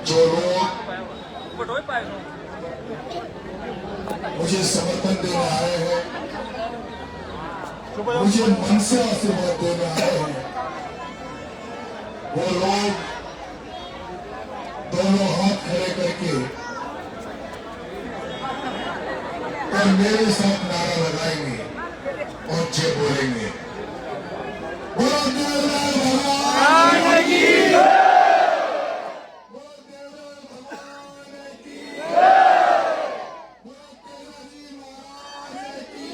जो लोग मुझे समर्थन देने आए हैं, मुझे मन से आशीर्वाद देने आए हैं, वो लोग दोनों हाथ खड़े करके और मेरे साथ नारा लगाएंगे और जय बोलेंगे। बोलो देवराय भगवान की, बोलो देवराय भगवान की, बोलो तेजाजी महाराज की,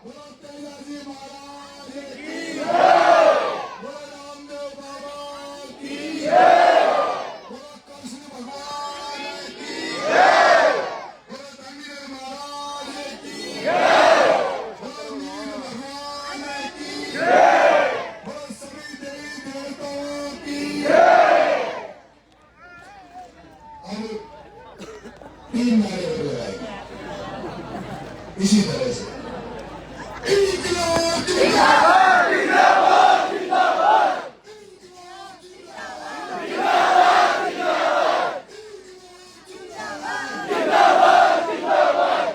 बोलो तेजाजी महाराज की, बोलो रामदेव बाबा की, बोलो कृष्ण भगवान की, बोलो धनीधर महाराज की, बोलो नील भगवान की, बोलो सभी देवी देवताओं की। अब तीन नारे लगाएंगे इसी तरह से। इंकलाब जिंदाबाद, इंकलाब जिंदाबाद, इंकलाब जिंदाबाद, जिंदाबाद जिंदाबाद,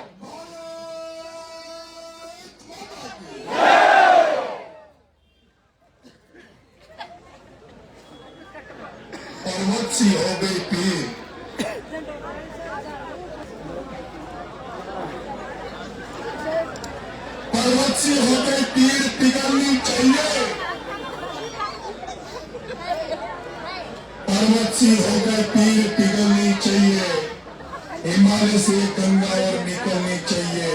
पर्वत सी हो गई पीर, पर्वत सी हो गई पीर पिघलनी चाहिए, पर्वत सी हो गई पीर पिघलनी चाहिए, हिमालय से गंगा और निकलनी चाहिए।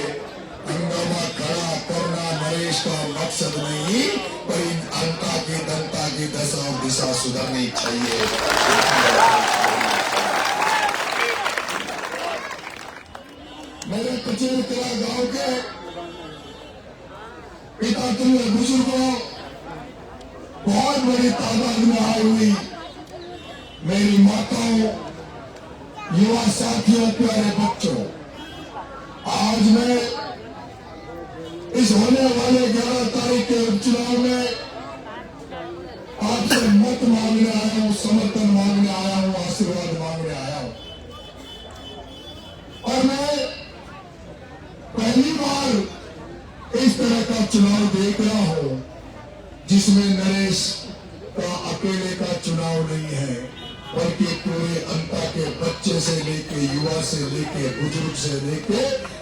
हंगामा खड़ा करना नरेश का मकसद नहीं, पर इन अंता की दंता की दशा और दिशा सुधरनी चाहिए। मेरे कचेरकला गांव के पिता तुल्य बुजुर्गों, बहुत बड़ी तादाद में आई हुई मेरी माताओं, युवा साथियों, प्यारे बच्चों, आज मैं इस होने वाले 11 तारीख के उपचुनाव में आपसे मत मांगने आया हूं, समर्थन मांगने आया हूं, आशीर्वाद मांगने आया हूं। और मैं पहली बार इस तरह का चुनाव देख रहा हूं जिसमें नरेश का अकेले का चुनाव नहीं है, बल्कि पूरे अंता के बच्चे से लेके, युवा से लेके, बुजुर्ग से लेके,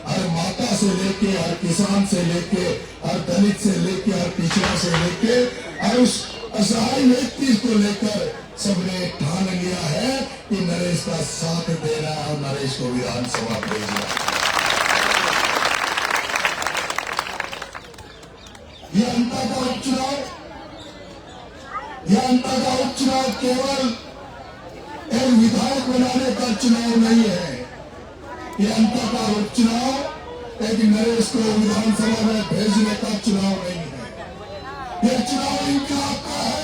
हर माता से लेके, हर किसान से लेके, हर दलित से लेके, हर पिछड़ा से लेके, हर उस असहाय व्यक्ति को लेकर सबने ठान लिया है कि नरेश का साथ देना है और नरेश को विधानसभा भेजना है। यह अंता का उपचुनाव, यह अंता का उपचुनाव केवल एक विधायक बनाने का चुनाव नहीं है, ये अंता का उपचुनाव एक नरेश को विधानसभा में भेजने का चुनाव नहीं है। यह चुनाव इंकलाब का है,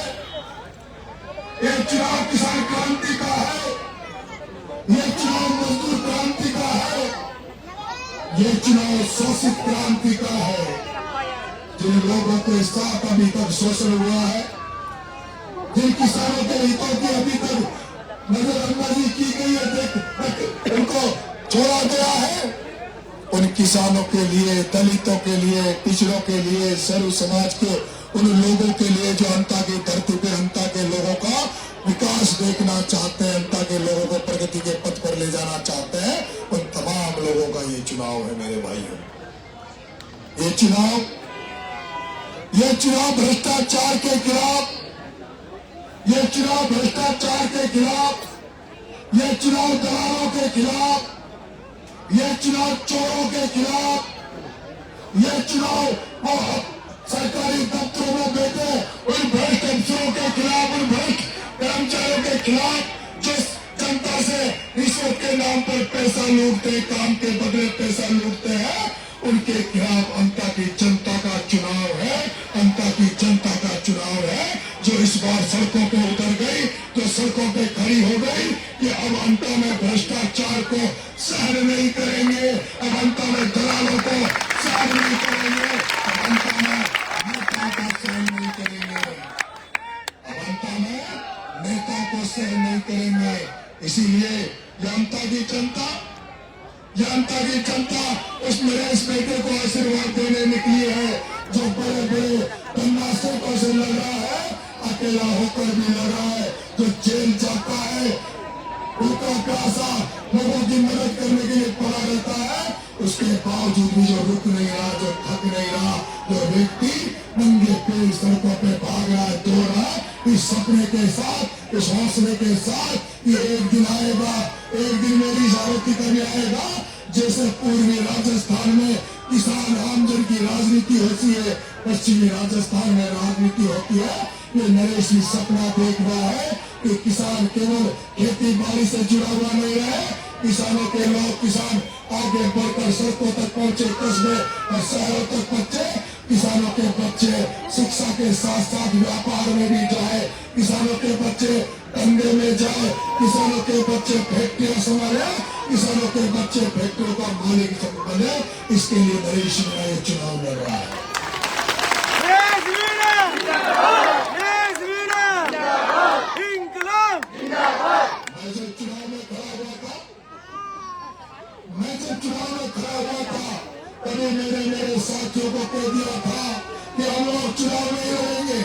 यह चुनाव किसान क्रांति का है, यह चुनाव मजदूर क्रांति का है, यह चुनाव शोषित क्रांति का है। जिन लोगों के साथ अभी तक शोषण हुआ है, जिन किसानों के हितों की अभी तक नजरअंदाजी की गई है, उनको छोड़ा गया है, उन किसानों के लिए, दलितों के लिए, पिछड़ों के लिए, सर्व समाज के उन लोगों के लिए जो अंता की धरती पे अंता के लोगों का विकास देखना चाहते हैं, अंता के लोगों को प्रगति के पथ पर ले जाना चाहते हैं, उन तमाम लोगों का ये चुनाव है मेरे भाइयों। ये चुनाव भ्रष्टाचार के खिलाफ, ये चुनाव भ्रष्टाचार के खिलाफ, ये चुनाव दलालों के खिलाफ, ये चुनाव चोरों के खिलाफ, ये चुनाव सरकारी दफ्तरों में बैठे उन भ्रष्ट अफसरों के खिलाफ, उन भ्रष्ट कर्मचारियों के खिलाफ जो जनता से रिश्वत के नाम पर पैसा लूटते, काम के बदले पैसा लूटते हैं, उनके खिलाफ अंता की जनता का चुनाव है, अंता की जनता का चुनाव है, जो इस बार सड़कों पे उतर गई, जो सड़कों पे खड़ी हो गई कि अब अंता में भ्रष्टाचार को सहन नहीं करेंगे, अब अंता में दलालों को जनता की जनता उस नरेश बेटे को आशीर्वाद देने निकली है, जो बड़े बड़े तन्नाशों से लड़ रहा है, अकेला होकर भी लड़ रहा है, जो जेल जाता है, उनका प्यासा लोगों की मदद करने के लिए पड़ा रहता है, उसके बावजूद भी जो रुक नहीं रहा, जो थक नहीं रहा, जो व्यक्ति नंगे पैर सड़कों पे भाग रहा है, दौड़ रहा है, इस सपने के साथ, इस हौसले के साथ ये एक दिन आएगा, एक दिन मेरी जावती करने आएगा, जैसे पूर्वी राजस्थान में किसान आमजन की राजनीति होती है, पश्चिमी राजस्थान में राजनीति होती है। ये नरेश भी सपना देख रहा है कि किसान केवल खेती बाड़ी से जुड़ा हुआ नहीं है, किसानों के लोग किसान आगे बढ़कर सड़कों तक पहुंचे, कस्बे और शहरों तक पहुंचे, किसानों के बच्चे शिक्षा के साथ साथ व्यापार में भी जाए, किसानों के बच्चे धंधे में जाए, किसानों के बच्चे फैक्ट्रियां संभाले, किसानों के बच्चे फैक्ट्रियों का मालिक बने, इसके लिए नरेश मेरा ये चुनाव लड़ रहा है। मैं जब चुनाव में खड़ा हुआ था तभी मेरे साथियों को कह दिया था कि हम लोग चुनाव नहीं लड़ेंगे,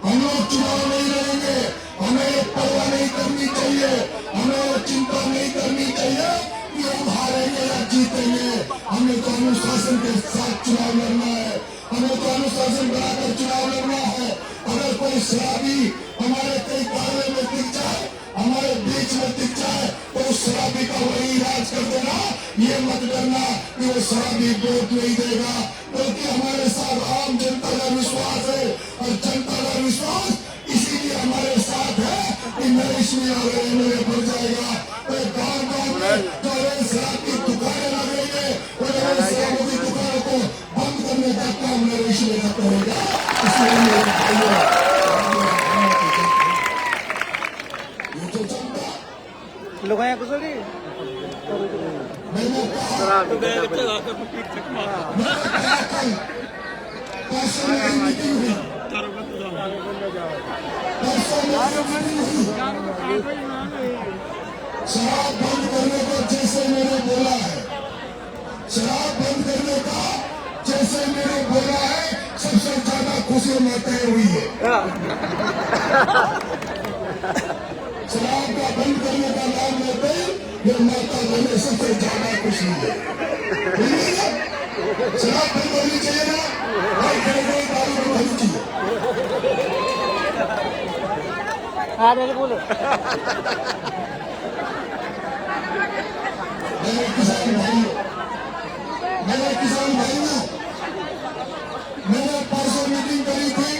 हम लोग चुनाव नहीं लड़ेंगे, हमें ये परवाह नहीं करनी चाहिए, हमें ये चिंता नहीं करनी चाहिए कि हम हारेंगे या जीतेंगे, हमें तो अनुशासन के साथ चुनाव लड़ना है, हमें तो अनुशासन बनाकर चुनाव लड़ना है। अगर कोई शराबी हमारे कई कार्य में दिख जाए, हमारे बीच में दिख जाए, तो उस शराबी का वही इलाज कर देना, ये मत डरना कि वो शराबी वोट नहीं देगा, क्योंकि हमारे साथ आम जनता का विश्वास है और जनता का विश्वास इसीलिए हमारे साथ है कि नरेश मेरे बढ़ जाएगा। गाँव में जो शराब की दुकानें लगेंगे, शराबों की दुकानों को बंद करने का काम नरेश मेरा करेगा। इसलिए Lumayan ko sorry. शराब बंद करने को जैसे मैंने बोला है, शराब बंद करने का जैसे मैंने बोला है, सबसे ज्यादा खुशी माताएं हुई है। शराब का बंद करने का नाम लेते ये माता बहने सबसे ज्यादा खुशी है। शराब बंद होनी चाहिए ना, भाई खड़े दारू बंद होनी चाहिए। हाँ मेरे बोलो। मेरे किसान भाइयों, मैंने परसों मीटिंग करी थी,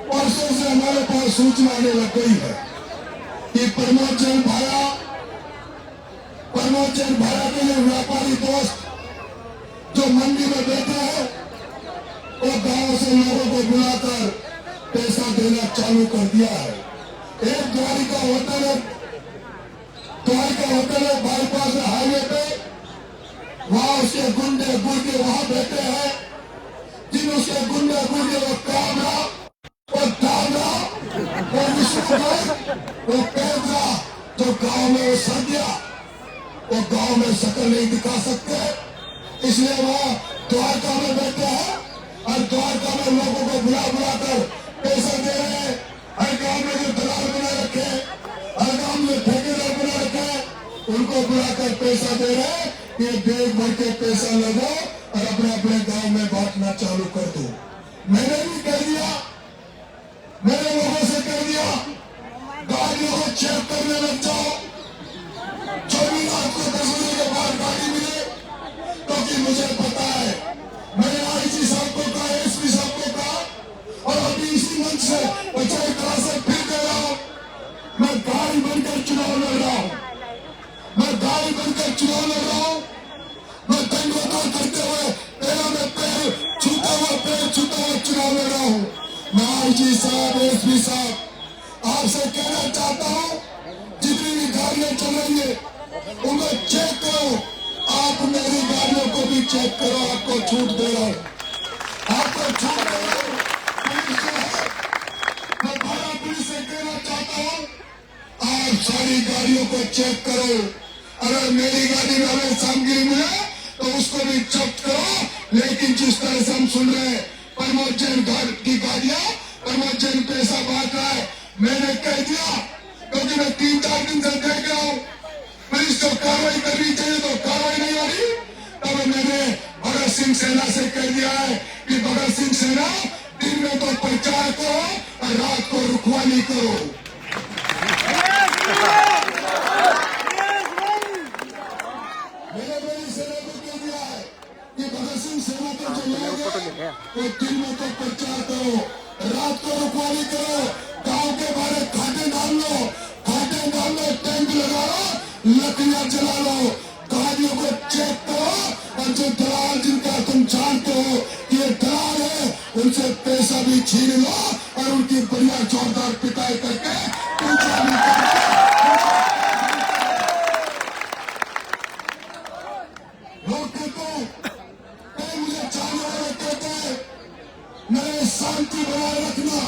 परसों से हमारे पास सूचना आने लग गई है कि प्रमोद जैन भाया के लिए व्यापारी दोस्त जो मंडी में बैठे हैं, वो गांव से लोगों को बुलाकर पैसा देना चालू कर दिया है। एक द्वारिका होटल है बाईपास हाईवे पे, वहां उसके गुंडे गुर्गे वहां बैठे हैं, जिन उसके गुंडे गुर्गे वो कामरा, वो दादा, वो विश्वनाथ, वो पेंद्रा, जो गांव में वो सदिया, वो गांव में शक्ल नहीं दिखा सकते, इसलिए वहां द्वारका में बैठे हैं और द्वारका में लोगों को बुला कर पैसा दे रहे हैं। हर गांव में जो दलाल बना रखे, हर गांव में ठेकेदार बना रखे, उनको बुलाकर पैसा दे रहे हैं कि बैग भर के पैसा लगो और अपने अपने गांव में बांटना चालू कर दो। मैंने भी कह दिया, मेरे लोगों से कह दिया, गाड़ियों को चेक करने लग जाओ, जो भी आपको 10 बजे के बाद गाड़ी मिले, क्योंकि मुझे पता है, मैंने आईजी साहब को कहा, एसपी साहब को कहा, और अभी इसी मंच से 50 क्लास से फिर कह रहा हूं, मैं गाड़ी बनकर चुनाव लड़ रहा हूं, मैं गाड़ी बनकर चुनाव लड़ रहा हूं, मैं दंडवत करते हुए पैरों में पैर छूता हुआ चुनाव लड़ रहा हूं। मैं आईजी साहब, एसपी साहब, आपसे कहना चाहता हूं, जितनी भी गाड़ियां चल रही है उनको चेक करो, आप मेरी गाड़ियों को भी चेक करो, आपको छूट दे रहा हूं, आपको छूट दे रहा हूं। मैं भारत पुलिस से कहना चाहता हूं, आप सारी गाड़ियों को चेक करो, अगर मेरी गाड़ी में अवैध सामग्री मिले तो उसको भी जब्त करो। लेकिन जिस तरह से हम सुन रहे हैं प्रमोद जैन की गाड़ियां, प्रमोद जैन पैसा बांट रहा है, मैंने कह दिया क्योंकि मैं 3-4 दिन से देख रहा हूं पुलिस को कार्रवाई करनी चाहिए तो कार्रवाई नहीं हो रही। तब मैंने भगत सिंह सेना से कह दिया है कि भगत सिंह सेना दिन में तो प्रचार करो और रात को रुखवाली करो। मैंने मेरी सेना को कह दिया है कि भगत सिंह सेना के जो लोग हैं वो दिन में तो प्रचार करो, रात को रुखवाली करो। गांव के बाहर खाटे डाल लो, टेंट लगा लो, लकड़ियां जला लो, गाड़ियों को चेक करो और जो दलाल जिनका तुम जानते हो कि ये दलाल है उनसे पैसा भी छीन लो और उनकी बढ़िया जोरदार पिटाई करके पूजा भी लोग कहते मुझे चाहने वाले कहते मेरे शांति बनाए रखना।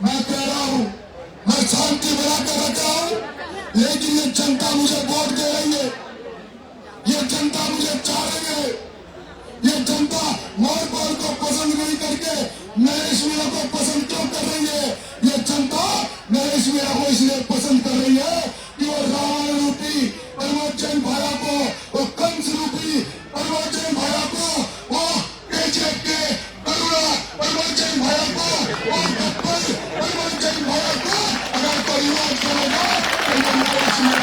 मैं कह रहा हूं मैं शांति बनाकर रखा हूं, लेकिन ये जनता मुझे वोट दे रही है, ये जनता मुझे चाहेंगे, ये जनता मोहब्बत को पसंद नहीं करके नरेश मीणा को पसंद क्यों कर रही है? ये जनता नरेश मीणा को इसलिए पसंद कर रही है कि वो रावण रूपी प्रमोद जैन भाया को, वो कंस रूपी प्रमोद जैन भाया को, वो केजीएफ के करुणा प्रमोद जैन भाया को, वो गब्बर प्रमोद जैन भाया को अगर कोई इलाज करेगा तो वो नरेश मीणा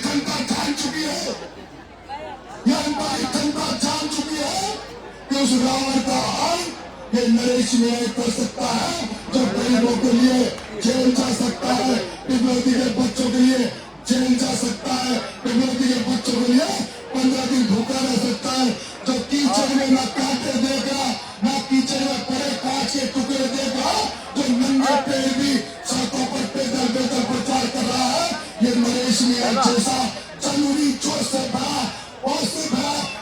जनता जान चुकी है, ये हमारी जनता जान चुकी है कि उस रावण का अंत ये नरेश मीणा कर सकता है, जो गरीबों के लिए जेल जा सकता है, विरोधी के बच्चों के लिए जेल जा सकता है, विरोधी के बच्चों के लिए 15 दिन भूखा रह सकता है, जो कीचड़ में न कांटे देगा, न कीचड़ में पड़े कांच के टुकड़े देगा, जो नंगे पैर भी सड़कों पर पैदल प्रचार कर रहा है, ये नरेश मीणा जैसा जरूरी जोश से भरा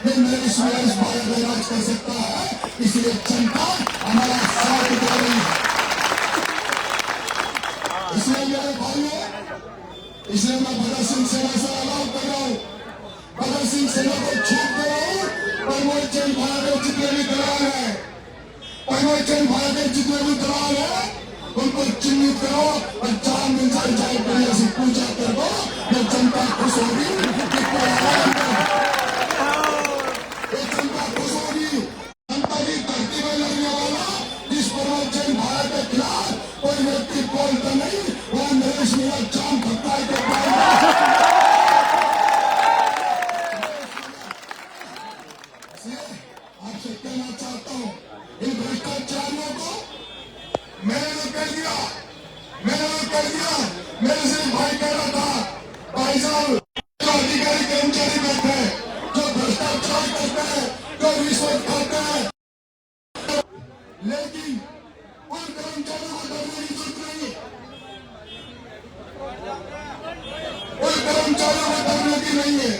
ये नरेश मीणा इस भारत में राज कर सकता है। इसलिए जनता हमारा साथ दे रही है। इसलिए मेरे भाइयों, इसलिए मैं भगत सिंह सेना से अलाव कर रहा हूँ, भगत सिंह सेना को छूट दे रहा हूँ। प्रमोद जैन भाया के जितने भी दलाल है, प्रमोद जैन भाया के जितने भी दलाल है, उनको चिन्हित करो और 4 दिन जाए बढ़िया से पूजा कर दो। ये जनता खुश होगी, जनता खुश होगी। जनता की धरती में लड़ने वाला जिस प्रमोद जैन भाया के खिलाफ कोई व्यक्ति बोलता नहीं, वो नरेश मीणा जान भटकाई के आपसे कहना चाहता हूँ इन भ्रष्टाचारियों को मैंने तो कह दिया, मेरे से भाई कह रहा था भाई साहब जो अधिकारी कर्मचारी बैठे हैं, जो भ्रष्टाचार करते हैं, जो रिश्वत खाते हैं, लेकिन उन कर्मचारियों को डरने की जरूरत नहीं, उन कर्मचारियों को डरने की नहीं है,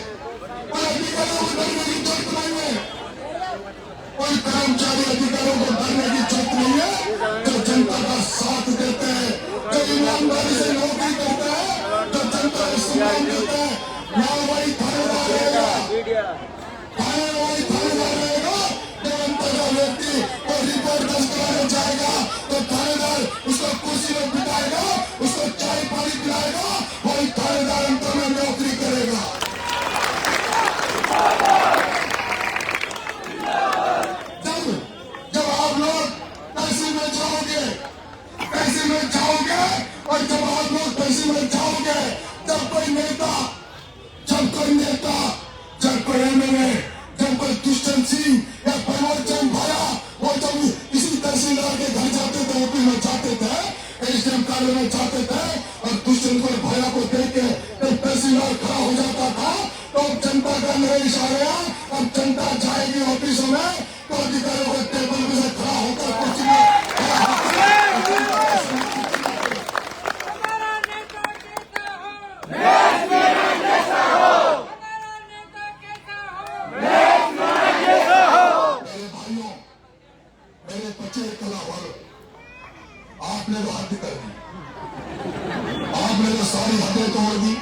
उन अधिकारियों को डरने की जरूरत नहीं है, उन कर्मचारी अधिकारियों को डरने की जरूरत नहीं है जो जनता का साथ देते हैं, जो ईमानदारी से नौकरी करते हैं, जो जनता को सम्मान देते हैं। यहाँ वही थानेदार रहेगा, जब अंतर व्यक्ति को रिपोर्ट दर्ज कराने जाएगा तो थानेदार उसको कुर्सी में बिठाएगा, उसको चाय पानी पिलाएगा, वही थानेदार अंतर में नौकरी करेगा। जब आप लोग तहसील में जाओगे और जब आप लोग तहसील में जाओगे, जब कोई नेता, जब कोई एमएलए, जब कोई दुष्यंत सिंह या प्रमोद जैन भाया वो जब इसी तहसीलदार के घर जाते थे, ओपी में जाते थे, एसडीएम कार्यालय में जाते थे और दुष्यंत को भाया को देख के जब तहसीलदार खड़ा हो जाता था तो जनता का नरेश आ गया। अब जनता जाएगी ऑफिसों में तो अधिकारियों को टेबल में से खड़ा होकर कुर्सी में मेरे बच्चे कला वालों, आपने तो हद कर दी, आपने तो सारी हदें तोड़ दी,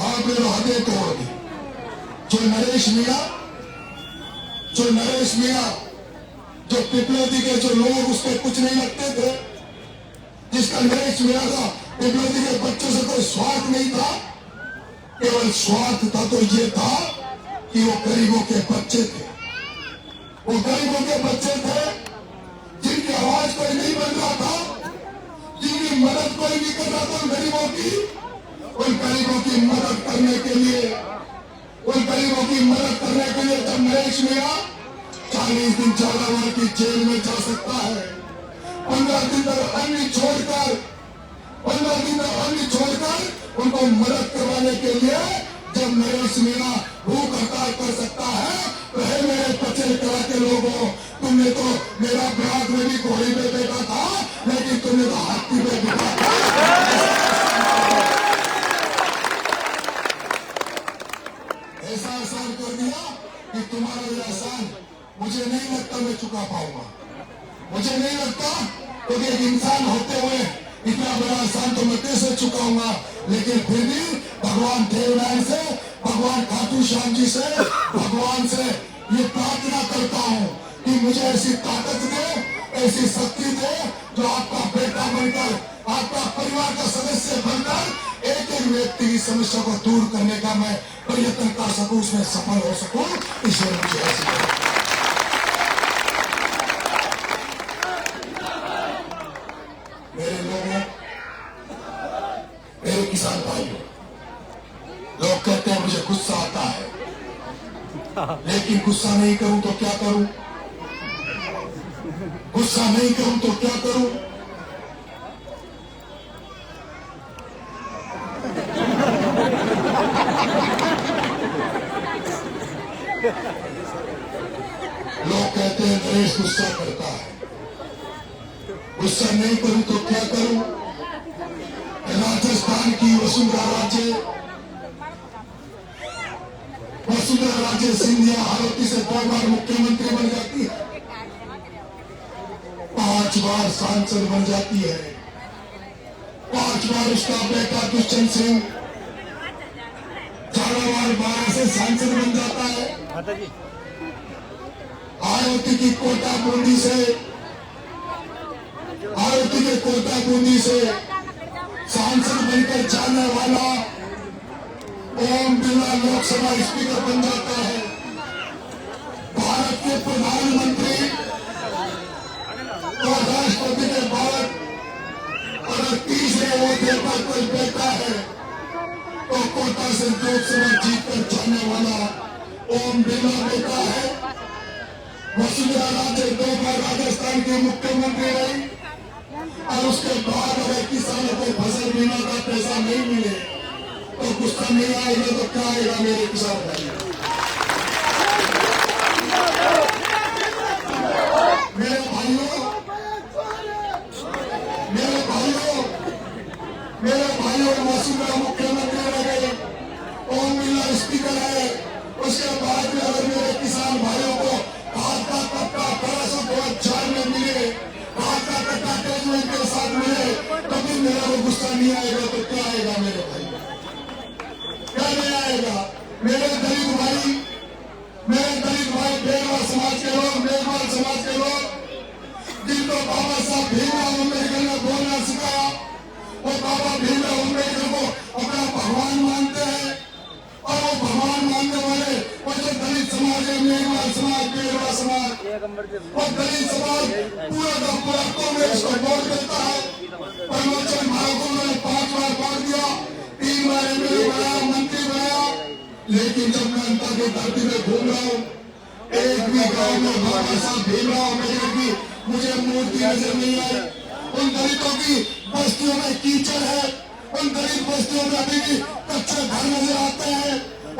आपने तो हदें तोड़ दी। जो नरेश मियां जो पिपलोदी के जो लोग उसको कुछ नहीं लगते थे, जिसका नरेश मियां का पिपलोदी के बच्चों से कोई स्वार्थ नहीं था, केवल स्वार्थ था तो ये था कि वो गरीबों के बच्चे थे, वो गरीबों के बच्चे थे जिनकी आवाज कोई नहीं बन रहा था, जिनकी मदद कोई नहीं कर रहा था गरीबों की। उन गरीबों की मदद करने के लिए जब नरेश मियां 40 दिन 14 वर्ष की जेल में जा सकता है, 15 दिन तक अन्य छोड़कर उनको मदद करवाने के लिए जब नरेश मियां भूख हड़ताल कर सकता है, तो है मेरे पचेल कला के लोगों, तुमने तो मेरा ब्याज में भी घोड़ी पे बैठा था, लेकिन तुमने तो हाथी पे बैठा था। ऐसा एहसान कर दिया कि तुम्हारा ये एहसान मुझे नहीं लगता मैं चुका पाऊंगा, मुझे नहीं लगता, क्योंकि एक इंसान होते हुए इतना बड़ा एहसान तो मैं कैसे चुकाऊंगा। लेकिन फिर भी भगवान देवनारायण से, भगवान खाटू श्याम जी से, भगवान से ये प्रार्थना करता हूँ कि मुझे ऐसी ताकत दे, ऐसी शक्ति दे, जो आपका बेटा बनकर, आपका परिवार का सदस्य बनकर एक एक व्यक्ति की समस्या को दूर करने का मैं प्रयत्न कर सकूं, उसमें सफल हो सकूं। ईश्वर मुझे ऐसी मेरे लोगों, मेरे किसान भाइयों, लोग कहते हैं मुझे गुस्सा आता है, लेकिन गुस्सा नहीं करूं तो क्या करूं, गुस्सा नहीं करूं तो क्या करूं। लोग कहते हैं नरेश गुस्सा करता है, गुस्सा नहीं करूं तो क्या करूं। राजस्थान की वसुंधरा राजे सिंधिया हालांकि से 2 बार मुख्यमंत्री बन जाती है, 5 बार सांसद बन जाती है, 5 बार उसका बेटा दुष्यंत सिंह झालावाड़ 12 से सांसद बन जाता है, आरोती की कोटा बूंदी से सांसद बनकर जाने वाला ओम बिरला लोकसभा स्पीकर बन जाता है। भारत के प्रधानमंत्री और राष्ट्रपति के बाद अगर तीसरे ओहदे पर कोई बैठा है तो कोटा से लोकसभा जीतकर जाने वाला ओम बिरला बेटा है। वसुंधरा राजे 2 बार राजस्थान की मुख्यमंत्री रही, और उसके बाद अगर किसानों को फसल बीमा का पैसा नहीं मिले तो गुस्सा नहीं आएगा तो क्या आएगा मेरे किसान भाई। मेरे भाइयों वसुंधरा मुख्यमंत्री रह गए, ओम बिरला स्पीकर है, उसके बाद में अगर मेरे किसान भाइयों को हाथ का कट्टा 2004 में मिले, हाथ का कट्टा टेजमेंट के साथ मिले, कभी मेरा वो गुस्सा नहीं आएगा तो क्या आएगा मेरे भाई, क्या नहीं आएगा। मेरे दलित भाई बेगवा समाज के लोग, मेघवाल समाज के लोग, जिनको बाबा साहब भीमराव अम्बेडकर ने बोलना सिखाया, वो बाबा भीमराव अम्बेडकर को अपना भगवान मानते हैं, और वो भगवान मानने वाले वो जो दलित समाज है, मेघवाल समाज, बेगवा समाज, वो दलित समाज पूरा का पूरा कांग्रेस को वोट देता है। प्रमोचन भागों ने 5 बार वोट दिया, 3 बार एमएलए बनाया, मंत्री बनाया, लेकिन जब मैं अंतर की धरती में घूम रहा हूँ, एक भी गांव में बाबा साहब भीमराव अम्बेडकर की मुझे मूर्ति नजर नहीं आई। उन दलितों की बस्तियों में कीचड़ है, उन दलित बस्तियों में अभी भी कच्चे घर नजर आते हैं,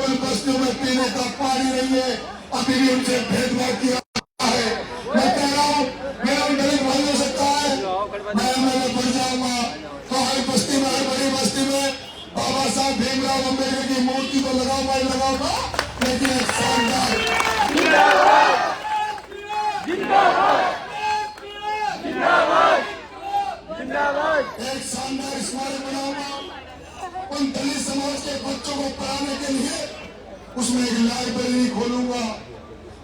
उन बस्तियों में पीने का पानी नहीं है, अभी भी उनसे भेदभाव किया है। मैं कह रहा हूँ, मेरा उन दलित भाइयों से कहा है, मैं बढ़ जाऊंगा तो हर बस्ती में, हर बड़ी बस्ती में बाबा साहब भीमराव अम्बेडकर की मूर्ति तो लगाऊंगा ही लगाऊंगा, लेकिन एक शानदार को पढ़ाने के लिए उसमें एक लाइब्रेरी खोलूंगा,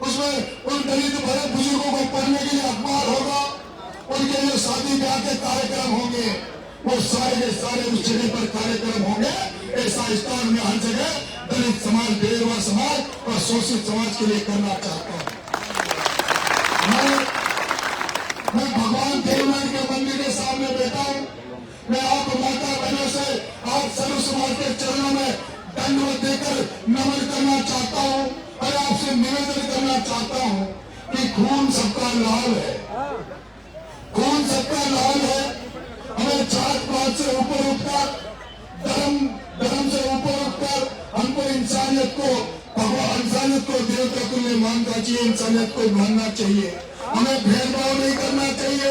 उसमें उन दलित भरे बुजुर्गों को पढ़ने के लिए अखबार होगा, उनके लिए शादी ब्याह के कार्यक्रम होंगे, वो सारे के सारे उस जगह पर कार्यक्रम होंगे। ऐसा स्थान में हर जगह दलित समाज, बेरवा समाज और शोषित समाज के लिए करना चाहता हूँ। मैं भगवान देवनाथ के मंदिर के सामने बैठा हूँ। मैं आप माता बहनों से, आप सर्व समाज के चरणों में दंडवत देकर नमन करना चाहता हूँ और आपसे निवेदन करना चाहता हूँ कि खून सबका लाल है, खून सबका लाल है। हमें जात पात से ऊपर उठकर, धर्म से ऊपर उठकर हमको इंसानियत को, भगवान इंसानियत को देवता तुल्य मानना चाहिए, इंसानियत को मानना चाहिए। हमें भेदभाव नहीं करना चाहिए,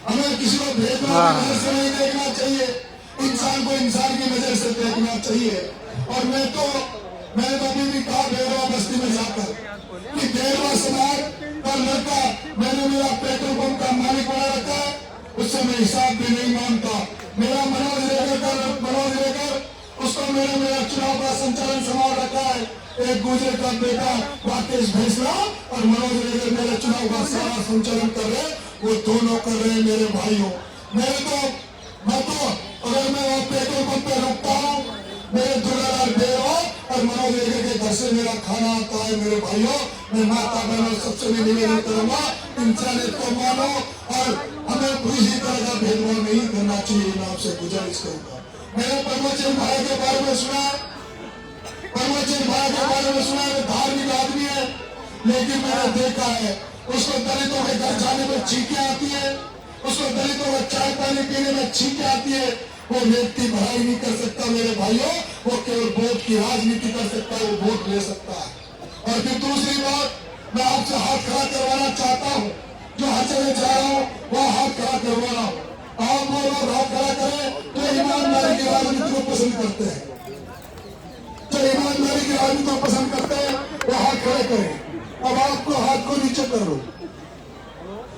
हमें किसी को भेदभाव की नजर से नहीं देखना चाहिए, इंसान को इंसान की नजर से देखना चाहिए। और मैंने तो अभी भी कहा बेरवा बस्ती में जाकर कि बेरवा समाज का लड़का, मैंने मेरा पेट्रोल पंप का मालिक बना रखा है, उससे मैं हिसाब भी नहीं मांगता। मेरा मनोज लेकर उसको मेरा चुनाव का संचालन संभाल रखा है। एक गुजर का बेटा राकेश भैसला और मनोज लेकर मेरे चुनाव का सारा संचालन कर रहे, वो दोनों कर रहे हैं मेरे भाइयों। मैं तो अगर मैं वहाँ पेट्रोल पंप पे रुकता हूँ, मेरे दुर्गालाल बेरवा और मनोज लेकर के घर से मेरा खाना आता है। मेरे भाइयों, मैं माता बहनों सबसे भी निवेदन करूंगा, इंसानियत को मानो और हमें किसी तरह का भेदभाव नहीं करना चाहिए। मैं आपसे गुजारिश करूंगा। मैंने परमचंद भाई के बारे में सुना, परमचंद भाई के बारे में सुना, वो धार्मिक आदमी है, लेकिन मैंने देखा है उसको दलितों के घर जाने में छींकें आती है, उसको दलितों का चाय पानी पीने में छींकें आती है। वो व्यक्ति भलाई नहीं कर सकता मेरे भाइयों, वो केवल वोट की राजनीति कर सकता है, वो वोट ले सकता है। और फिर दूसरी बात, मैं आपसे हाथ खड़ा करवाना चाहता हूँ, जो हर जगह जा रहा हूँ वहाँ हाथ खड़ा करवा रहा हूँ। आप वो लोग हाथ खड़ा करें तो ईमानदारी की राजनीति को पसंद करते हैं, जो ईमानदारी की राजनीति को पसंद करते हैं वो हाथ खड़े करें। अब आपको हाथ को नीचे कर लो।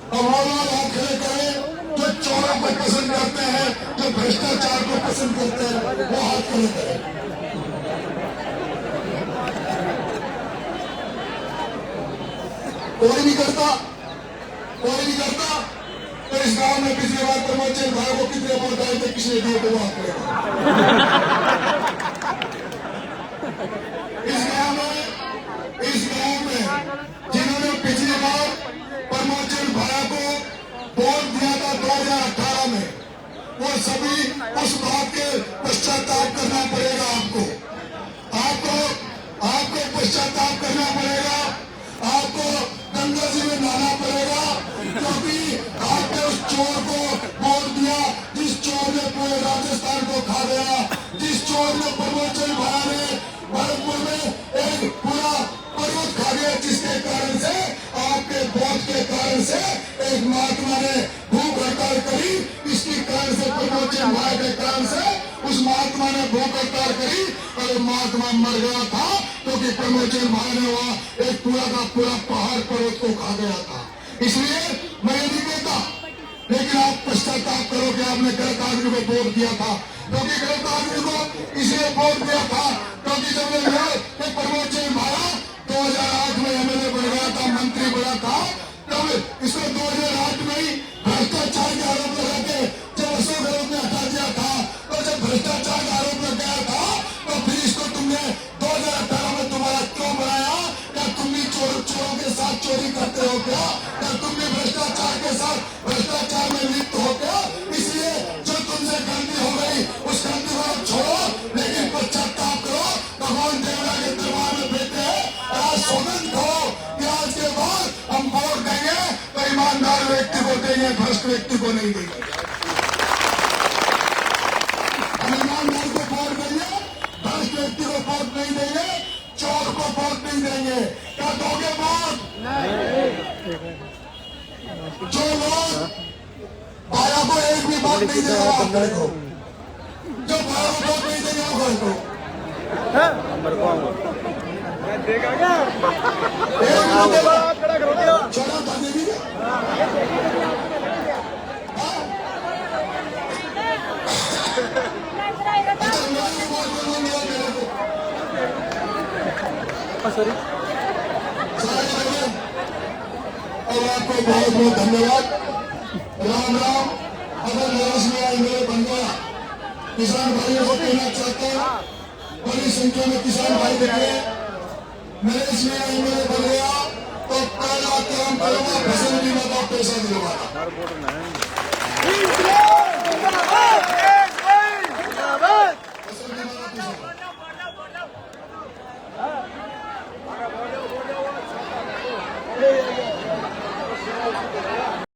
अब वो लोग हाथ खड़े करें जो चोरों को पसंद करते हैं, जो भ्रष्टाचार को पसंद करते हैं, वो हाथ खड़े करें। कोई नहीं करता, कोई नहीं करता। तो इस गांव में पिछली बार परमचंद भाई को कितने वोट आए थे, किसने दिए थे, वो हाथ खड़े करें। इस गांव में जिन्होंने पिछली बार परमचंद भाई को वोट दिया था 2018 में, वो सभी उस बात के पश्चाताप करना पड़ेगा। आपको पश्चाताप करना पड़ेगा, आपको गंगा जी में नहाना पड़ेगा, क्योंकि आपने उस चोर को वोट दिया, जिस चोर ने पूरे राजस्थान को खा गया, जिस चोर ने परमचंद भाई ने भरतपुर में एक पूरा पर्वत खा गया, जिसके कारण से, आपके वोट के कारण से एक महात्मा ने भूख हड़ताल करी। इसके कारण से, परमचंद भाई के कारण से उस महात्मा ने भूख हड़ताल करी और महात्मा मर गया था, क्योंकि परमचंद भाई ने वहाँ एक पूरा का पूरा पहाड़ पर्वत को खा गया था। इसलिए मैं ये नहीं कहता, लेकिन आप पश्चाताप करो कि आपने गलत आदमी को वोट दिया था, क्योंकि गलत आदमी को इसलिए वोट दिया था क्योंकि जब परमचंद भाई 2008 में एमएलए बन गया था, मंत्री बना था, तब इसको 2008 में ही भ्रष्टाचार के आरोप लगा के जब अशोक गहलोत ने हटा दिया था, तो जब भ्रष्टाचार का आरोप लग गया था, तो फिर इसको तुमने 2018 में दोबारा क्यों बनाया? क्या तुम भी चोरों के साथ चोरी करते हो क्या? क्या तुम भी भ्रष्टाचार के साथ भ्रष्टाचार में लिप्त हो क्या? इसलिए जो तुमसे गलती हो गई उस गलती को छोड़ो, लेकिन पश्चाताप करो। भगवान देवनाथ के दरबार में बैठे हैं, आज सौगंध करो कि आज के बाद हम वोट देंगे तो ईमानदार व्यक्ति को देंगे, भ्रष्ट व्यक्ति को नहीं देंगे। हम ईमानदार को वोट देंगे, भ्रष्ट व्यक्ति को वोट नहीं देंगे, चोर को वोट नहीं देंगे। क्या दोगे वोट? जो लोग भाया को एक भी बात नहीं देगा आप खड़े करो, जो भाया को वोट नहीं देगा आप खड़े करो। देखा क्या? छोड़ा था देवी अच्छा, मैं वोट बोलूंगा मेरे को सॉरी सारे लोगों, और आपको बहुत बहुत धन्यवाद। राम राम। अगर नरेश में आई मेरे बंधुआ किसान भाइयों को कहना चाहता हूँ, बड़ी संख्या में किसान भाई देखे नरेश में आई मेरे बंधुआ, तो पहला काम करूंगा फसल बीमा का पैसा दिलवाना।